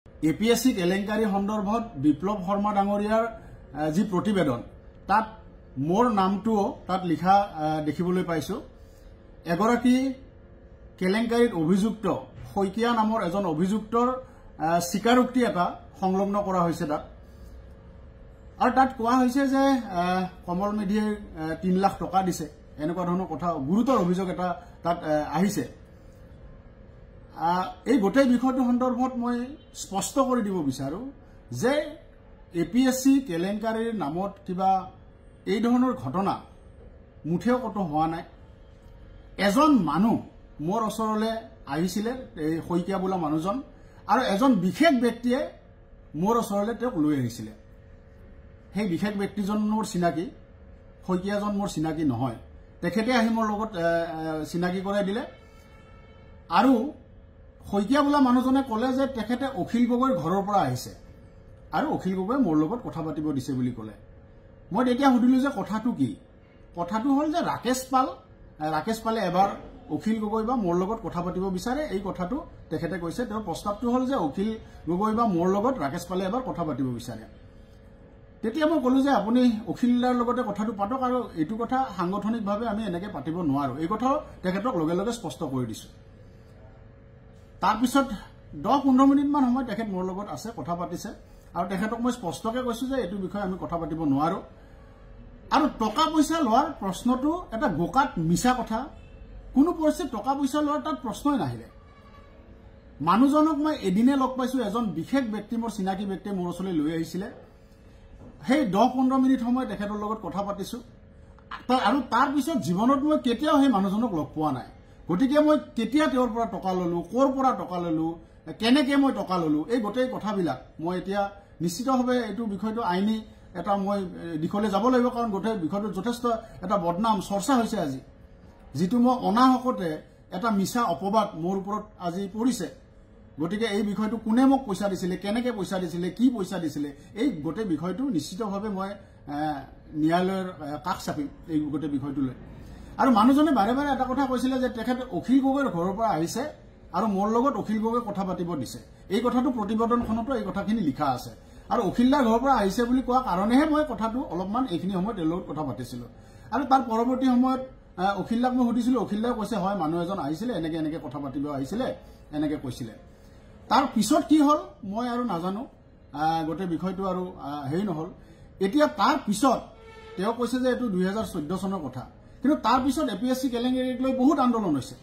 APS-C কেলেংকাৰী সন্দৰ্ভত বিপ্লৱ শৰ্মা ডাঙৰীয়াৰ যি প্ৰতিবেদন তাত মোৰ নামটোও তাত লিখা দেখিবলৈ পাইছো। এগৰাকী কেলেংকাৰীত অভিযুক্ত শইকীয়া নামৰ এজন অভিযুক্তৰ স্বীকাৰোক্তি এটা সংলগ্ন কৰা হৈছে তাত। আৰু তাত কোৱা হৈছে যে কমল মেধিয়ে ৩ লাখ টকা দিছে, এনেকুৱা ধৰণৰ কথা গুৰুতৰ অভিযোগ এটা তাত আহিছে। এই গোটেই বিষয়টো সন্দৰ্ভত মই স্পষ্ট কৰি দিব বিচাৰো যে এপিএসসি কেলেংকাৰীৰ নামত কিবা এই ধৰণৰ ঘটনা মুঠেও কতো হোৱা নাই। এজন মানুহ মোৰ ওচৰলৈ আহিছিলে, এই শইকীয়া বোলা মানুহজন, আৰু এজন বিশেষ ব্যক্তিয়ে মোৰ ওচৰলৈ তেওঁক লৈ আহিছিলে। সেই বিশেষ ব্যক্তিজন মোৰ চিনাকি, শইকীয়াজন মোৰ চিনাকি নহয়। তেখেতে আহি মোৰ লগত চিনাকি কৰাই দিলে আৰু শইকীয়া বোলা মানুহজনে ক'লে যে তেখেতে অখিল গগৈৰ ঘৰৰ পৰা আহিছে আৰু অখিল গগৈ মোৰ লগত কথা পাতিব দিছে বুলি ক'লে। মই তেতিয়া সুধিলো যে কথাটো কি? কথাটো হ'ল যে ৰাকেশ পালে এবাৰ অখিল গগৈ বা মোৰ লগত কথা পাতিব বিচাৰে, এই কথাটো তেখেতে কৈছে। তেওঁৰ প্ৰস্তাৱটো হ'ল যে অখিল গগৈ বা মোৰ লগত ৰাকেশ পালে এবাৰ কথা পাতিব বিচাৰে। তেতিয়া মই ক'লো যে আপুনি অখিলদাৰ লগতে কথাটো পাতক, আৰু এইটো কথা সাংগঠনিকভাৱে আমি এনেকে পাতিব নোৱাৰো। এই কথাও তেখেতক লগে লগে স্পষ্ট কৰি দিছো। তাৰপিছত 10-15 মিনিটমান সময় তেখেত মোৰ লগত আছে, কথা পাতিছে, আৰু তেখেতক মই স্পষ্টকৈ কৈছো যে এইটো বিষয়ে আমি কথা পাতিব নোৱাৰো। আৰু টকা পইচা লোৱাৰ প্ৰশ্নটো এটা গোকাত মিছা কথা। কোনো পৰিস্থিতিত টকা পইচা লোৱাৰ তাত প্ৰশ্নই নাহিলে। মানুহজনক মই এদিনে লগ পাইছো, এজন বিশেষ ব্যক্তি, মোৰ চিনাকি ব্যক্তিয়ে মোৰ ওচৰলৈ লৈ আহিছিলে। সেই 10-15 মিনিট সময় তেখেতৰ লগত কথা পাতিছো, আৰু তাৰ পিছত জীৱনত মই কেতিয়াও সেই মানুহজনক লগ পোৱা নাই। গতিকে মই কেতিয়া তেওঁৰ পৰা টকা ললো, ক'ৰ পৰা টকা ললো, কেনেকে মই টকা ললো, এই গোটেই কথাবিলাক মই এতিয়া নিশ্চিতভাৱে এইটো বিষয়টো আইনী এটা মই দিশলৈ যাব লাগিব, কাৰণ গোটেই বিষয়টো যথেষ্ট এটা বদনাম চৰ্চা হৈছে আজি, যিটো মই অনাহকতে এটা মিছা অপবাদ মোৰ ওপৰত আজি পৰিছে। গতিকে এই বিষয়টো কোনে মোক পইচা দিছিলে, কেনেকে পইচা দিছিলে, কি পইচা দিছিলে, এই গোটেই বিষয়টো নিশ্চিতভাৱে মই ন্যায়ালয়ৰ কাষ চাপিম এই গোটেই বিষয়টো লৈ। আৰু মানুহজনে বাৰে বাৰে এটা কথা কৈছিলে যে তেখেতে অখিল গগৈৰ ঘৰৰ পৰা আহিছে আৰু মোৰ লগত অখিল গগৈ কথা পাতিব দিছে। এই কথাটো প্ৰতিবেদনখনতো এই কথাখিনি লিখা আছে। আৰু অখিলদাৰ ঘৰৰ পৰা আহিছে বুলি কোৱা কাৰণেহে মই কথাটো অলপমান এইখিনি সময়ত তেওঁৰ লগত কথা পাতিছিলো। আৰু তাৰ পৰৱৰ্তী সময়ত অখিলদাক মই সুধিছিলো, অখিলদাই কৈছে হয় মানুহ এজন আহিছিলে, এনেকে এনেকে কথা পাতিব আহিছিলে, এনেকে কৈছিলে। তাৰ পিছত কি হ'ল মই আৰু নাজানো, গোটেই বিষয়টো আৰু হেৰি নহল। এতিয়া তাৰ পিছত তেওঁ কৈছে যে এইটো 2014 চনৰ কথা, কিন্তু তাৰ পিছত এপিএসসি কেলেংকাৰীক লৈ বহুত আন্দোলন হৈছে।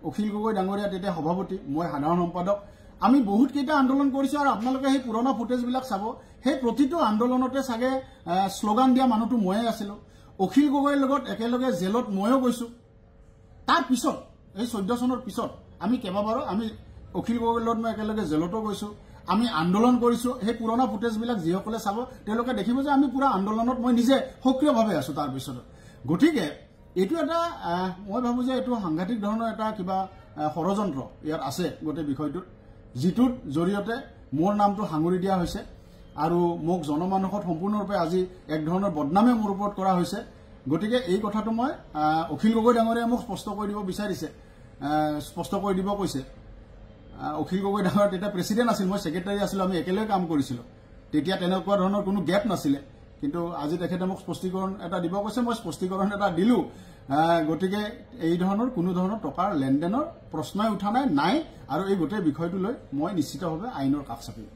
অখিল গগৈ ডাঙৰীয়া তেতিয়া সভাপতি, মই সাধাৰণ সম্পাদক, আমি বহুত কেইটা আন্দোলন কৰিছো। আৰু আপোনালোকে সেই পুৰণা ফুটেজবিলাক চাব, সেই প্ৰতিটো আন্দোলনতে চাগে শ্লোগান দিয়া মানুহটো ময়ে আছিলো। অখিল গগৈৰ লগত একেলগে জেলত ময়ো গৈছো। তাৰ পিছত এই 14 চনৰ পিছত আমি কেইবাবাৰো আমি অখিল গগৈৰ লগত মই একেলগে জেলতো গৈছো, আমি আন্দোলন কৰিছো। সেই পুৰণা ফুটেজবিলাক যিসকলে চাব তেওঁলোকে দেখিব যে আমি পুৰা আন্দোলনত মই নিজে সক্ৰিয়ভাৱে আছো তাৰ পিছত। গতিকে এইটো এটা মই ভাবো যে এইটো সাংঘাতিক ধৰণৰ এটা কিবা ষড়যন্ত্ৰ ইয়াত আছে গোটেই বিষয়টোত, যিটোৰ জৰিয়তে মোৰ নামটো সাঙুৰি দিয়া হৈছে আৰু মোক জনমানসত সম্পূৰ্ণৰূপে আজি এক ধৰণৰ বদনামে মোৰ ওপৰত কৰা হৈছে। গতিকে এই কথাটো মই অখিল গগৈ ডাঙৰীয়াই মোক স্পষ্ট কৰি দিব বিচাৰিছে, স্পষ্ট কৰি দিব কৈছে। অখিল গগৈ ডাঙৰীয়া তেতিয়া প্ৰেচিডেণ্ট আছিল, মই ছেক্ৰেটাৰী আছিলো, আমি একেলগে কাম কৰিছিলো। তেতিয়া তেনেকুৱা ধৰণৰ কোনো গেপ নাছিলে, কিন্তু আজি তেখেতে মোক স্পষ্টীকৰণ এটা দিব কৈছে, মই স্পষ্টীকৰণ এটা দিলো। গতিকে এই ধৰণৰ কোনো ধৰণৰ টকাৰ লেনদেনৰ প্ৰশ্নই উঠা নাই, আৰু এই গোটেই বিষয়টো লৈ মই নিশ্চিতভাৱে আইনৰ কাষ চাপিম।